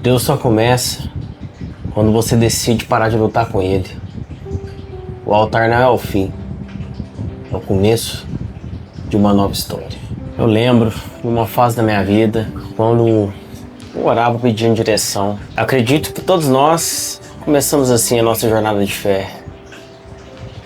Deus só começa quando você decide parar de lutar com Ele. O altar não é o fim, é o começo de uma nova história. Eu lembro de uma fase da minha vida quando eu orava pedindo direção. Acredito que todos nós começamos assim a nossa jornada de fé.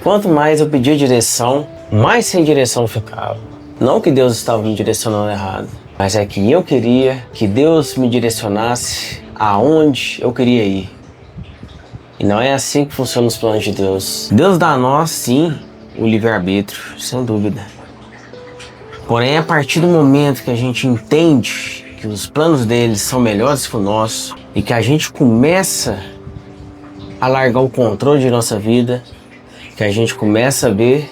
Quanto mais eu pedia direção, mais sem direção eu ficava. Não que Deus estava me direcionando errado, mas é que eu queria que Deus me direcionasse aonde eu queria ir. E não é assim que funcionam os planos de Deus. Deus dá a nós, sim, o livre-arbítrio, sem dúvida. Porém, a partir do momento que a gente entende que os planos deles são melhores que o nosso e que a gente começa a largar o controle de nossa vida, que a gente começa a ver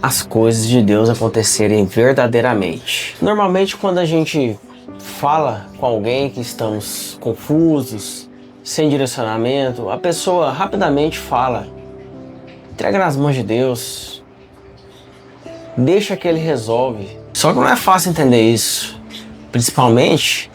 as coisas de Deus acontecerem verdadeiramente. Normalmente, quando a gente fala com alguém que estamos confusos, sem direcionamento, a pessoa rapidamente fala: entrega nas mãos de Deus, deixa que Ele resolve. Só que não é fácil entender isso, principalmente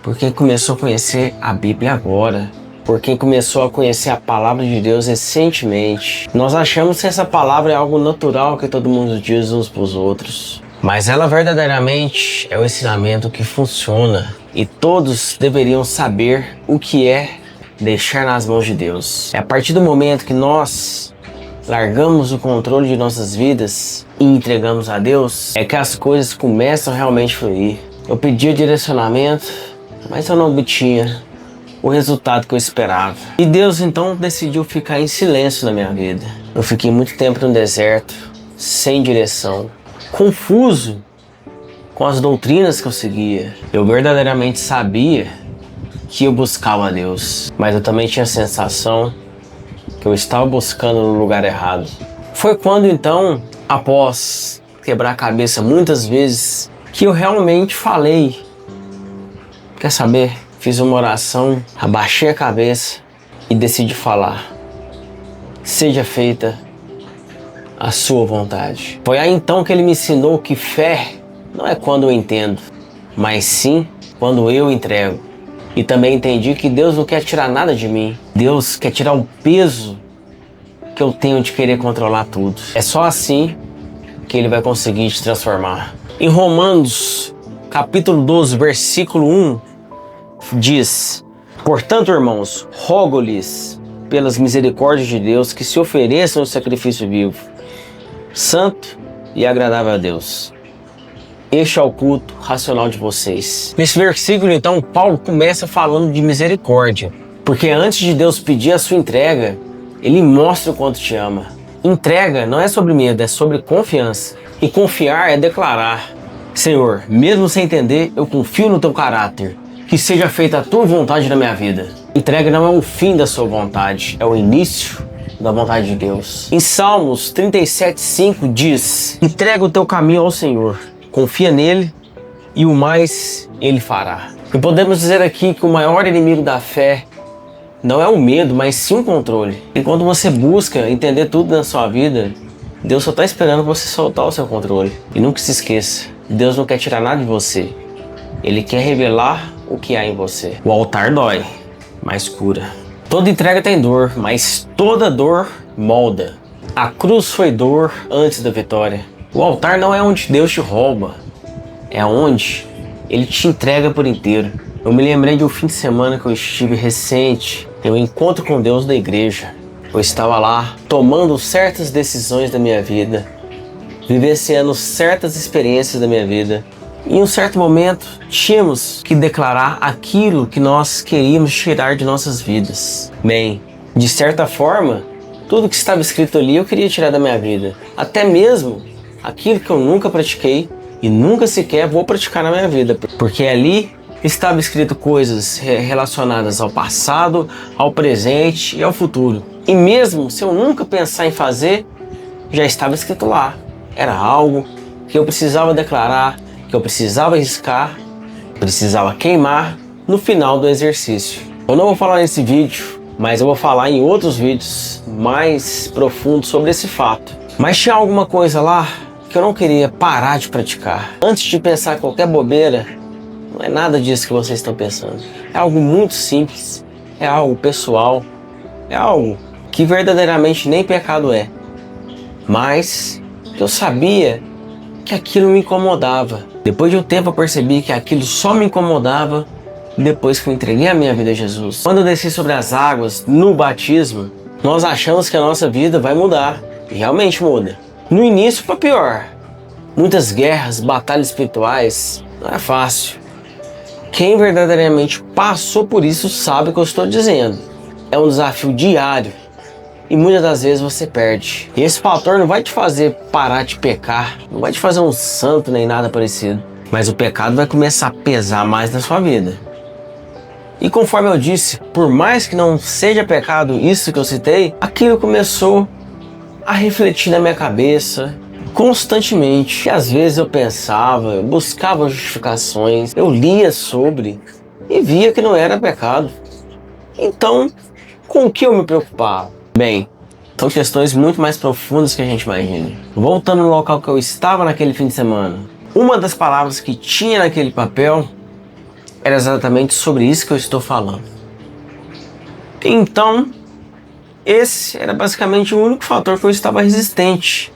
por quem começou a conhecer a Bíblia agora, por quem começou a conhecer a palavra de Deus recentemente. Nós achamos que essa palavra é algo natural que todo mundo diz uns para os outros, mas ela verdadeiramente é o ensinamento que funciona e todos deveriam saber o que é deixar nas mãos de Deus. É a partir do momento que nós largamos o controle de nossas vidas e entregamos a Deus, é que as coisas começam realmente a fluir. Eu pedia direcionamento, mas eu não obtinha o resultado que eu esperava. E Deus então decidiu ficar em silêncio na minha vida. Eu fiquei muito tempo no deserto, sem direção, confuso com as doutrinas que eu seguia. Eu verdadeiramente sabia que eu buscava a Deus, mas eu também tinha a sensação que eu estava buscando no lugar errado. Foi quando então, após quebrar a cabeça muitas vezes, que eu realmente falei: quer saber? Fiz uma oração, abaixei a cabeça e decidi falar: seja feita a sua vontade. Foi aí então que Ele me ensinou que fé não é quando eu entendo, mas sim quando eu entrego. E também entendi que Deus não quer tirar nada de mim. Deus quer tirar o peso que eu tenho de querer controlar tudo. É só assim que Ele vai conseguir te transformar. Em Romanos, capítulo 12, versículo 1, diz: portanto, irmãos, rogo-lhes pelas misericórdias de Deus que se ofereçam o sacrifício vivo, santo e agradável a Deus. Este é o culto racional de vocês. Nesse versículo, então, Paulo começa falando de misericórdia. Porque antes de Deus pedir a sua entrega, Ele mostra o quanto te ama. Entrega não é sobre medo, é sobre confiança. E confiar é declarar: Senhor, mesmo sem entender, eu confio no teu caráter. Que seja feita a tua vontade na minha vida. Entrega não é o fim da sua vontade, é o início da vontade de Deus. Em Salmos 37:5 diz: entrega o teu caminho ao Senhor. Confia nele e o mais Ele fará. E podemos dizer aqui que o maior inimigo da fé não é o medo, mas sim o controle. E quando você busca entender tudo na sua vida, Deus só está esperando você soltar o seu controle. E nunca se esqueça, Deus não quer tirar nada de você. Ele quer revelar o que há em você. O altar dói, mas cura. Toda entrega tem dor, mas toda dor molda. A cruz foi dor antes da vitória. O altar não é onde Deus te rouba, é onde Ele te entrega por inteiro. Eu me lembrei de um fim de semana que eu estive recente, um encontro com Deus da igreja. Eu estava lá tomando certas decisões da minha vida, vivenciando certas experiências da minha vida. E em um certo momento, tínhamos que declarar aquilo que nós queríamos tirar de nossas vidas. Bem, de certa forma, tudo que estava escrito ali eu queria tirar da minha vida. Até mesmo aquilo que eu nunca pratiquei e nunca sequer vou praticar na minha vida. Porque ali estava escrito coisas relacionadas ao passado, ao presente e ao futuro. E mesmo se eu nunca pensar em fazer, já estava escrito lá. Era algo que eu precisava declarar, que eu precisava riscar, precisava queimar no final do exercício. Eu não vou falar nesse vídeo, mas eu vou falar em outros vídeos mais profundos sobre esse fato. Mas tinha alguma coisa lá que eu não queria parar de praticar. Antes de pensar qualquer bobeira, Não é nada disso que vocês estão pensando. É algo muito simples, é algo pessoal, é algo que verdadeiramente nem pecado é. Mas eu sabia que aquilo me incomodava. Depois de um tempo eu percebi que aquilo só me incomodava depois que eu entreguei a minha vida a Jesus. Quando eu desci sobre as águas no batismo, nós achamos que a nossa vida vai mudar. E realmente muda. No início foi pior. Muitas guerras, batalhas espirituais, não é fácil. Quem verdadeiramente passou por isso sabe o que eu estou dizendo. É um desafio diário. E muitas das vezes você perde. E esse fator não vai te fazer parar de pecar. Não vai te fazer um santo nem nada parecido. Mas o pecado vai começar a pesar mais na sua vida. E conforme eu disse, por mais que não seja pecado isso que eu citei, aquilo começou a refletir na minha cabeça constantemente. E às vezes eu pensava, eu buscava justificações, eu lia sobre e via que não era pecado. Então, com o que eu me preocupava? Bem, são questões muito mais profundas que a gente imagina. Voltando no local que eu estava naquele fim de semana, uma das palavras que tinha naquele papel era exatamente sobre isso que eu estou falando. Então, esse era basicamente o único fator que eu estava resistente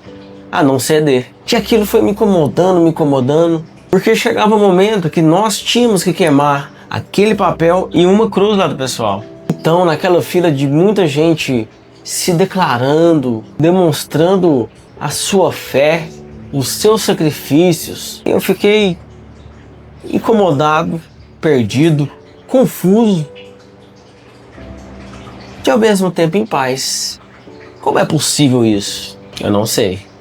a não ceder. Que aquilo foi me incomodando, porque chegava um momento que nós tínhamos que queimar aquele papel e uma cruz lá do pessoal. Então, naquela fila de muita gente se declarando, demonstrando a sua fé, os seus sacrifícios, eu fiquei incomodado, perdido, confuso e ao mesmo tempo em paz. Como é possível isso? Eu não sei.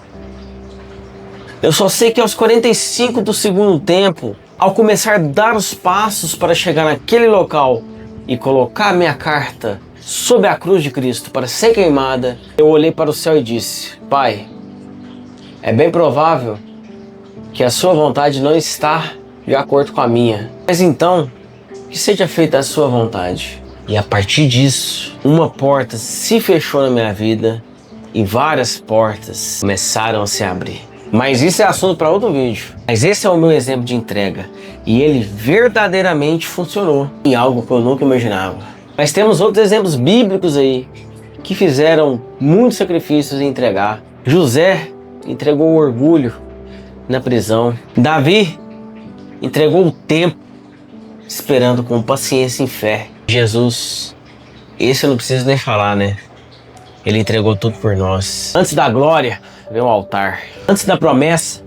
Eu só sei que aos 45 do segundo tempo, ao começar a dar os passos para chegar naquele local e colocar minha carta sob a cruz de Cristo para ser queimada, eu olhei para o céu e disse: Pai, é bem provável que a sua vontade não está de acordo com a minha, mas então, que seja feita a sua vontade. E a partir disso, uma porta se fechou na minha vida e várias portas começaram a se abrir. Mas isso é assunto para outro vídeo. Mas esse é o meu exemplo de entrega. E ele verdadeiramente funcionou em algo que eu nunca imaginava. Mas temos outros exemplos bíblicos aí que fizeram muitos sacrifícios em entregar. José entregou o orgulho na prisão. Davi entregou o tempo esperando com paciência e fé. Jesus, esse eu não preciso nem falar, né? Ele entregou tudo por nós. Antes da glória, vem o altar. Antes da promessa,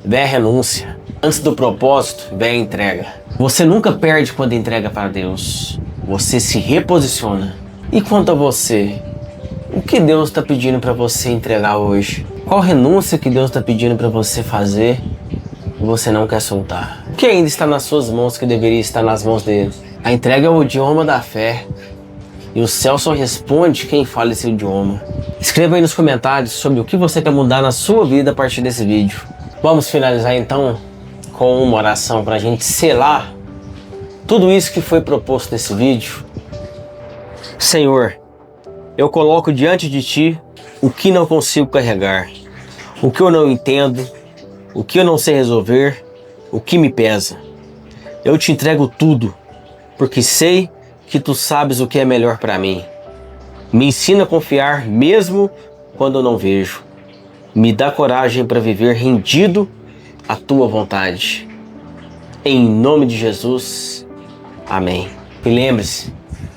vem a renúncia. Antes do propósito, vem a entrega. Você nunca perde quando entrega para Deus. Você se reposiciona. E quanto a você, o que Deus está pedindo para você entregar hoje? Qual renúncia que Deus está pedindo para você fazer e você não quer soltar? O que ainda está nas suas mãos que deveria estar nas mãos dele? A entrega é o idioma da fé. E o céu só responde quem fala esse idioma. Escreva aí nos comentários sobre o que você quer mudar na sua vida a partir desse vídeo. Vamos finalizar então com uma oração para a gente selar tudo isso que foi proposto nesse vídeo. Senhor, eu coloco diante de Ti o que não consigo carregar, o que eu não entendo, o que eu não sei resolver, o que me pesa. Eu Te entrego tudo, porque sei que Tu sabes o que é melhor para mim. Me ensina a confiar mesmo quando eu não vejo. Me dá coragem para viver rendido à Tua vontade. Em nome de Jesus, amém. E lembre-se,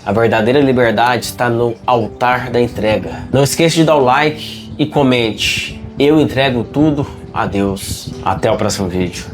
a verdadeira liberdade está no altar da entrega. Não esqueça de dar o like e comente. Eu entrego tudo a Deus. Até o próximo vídeo.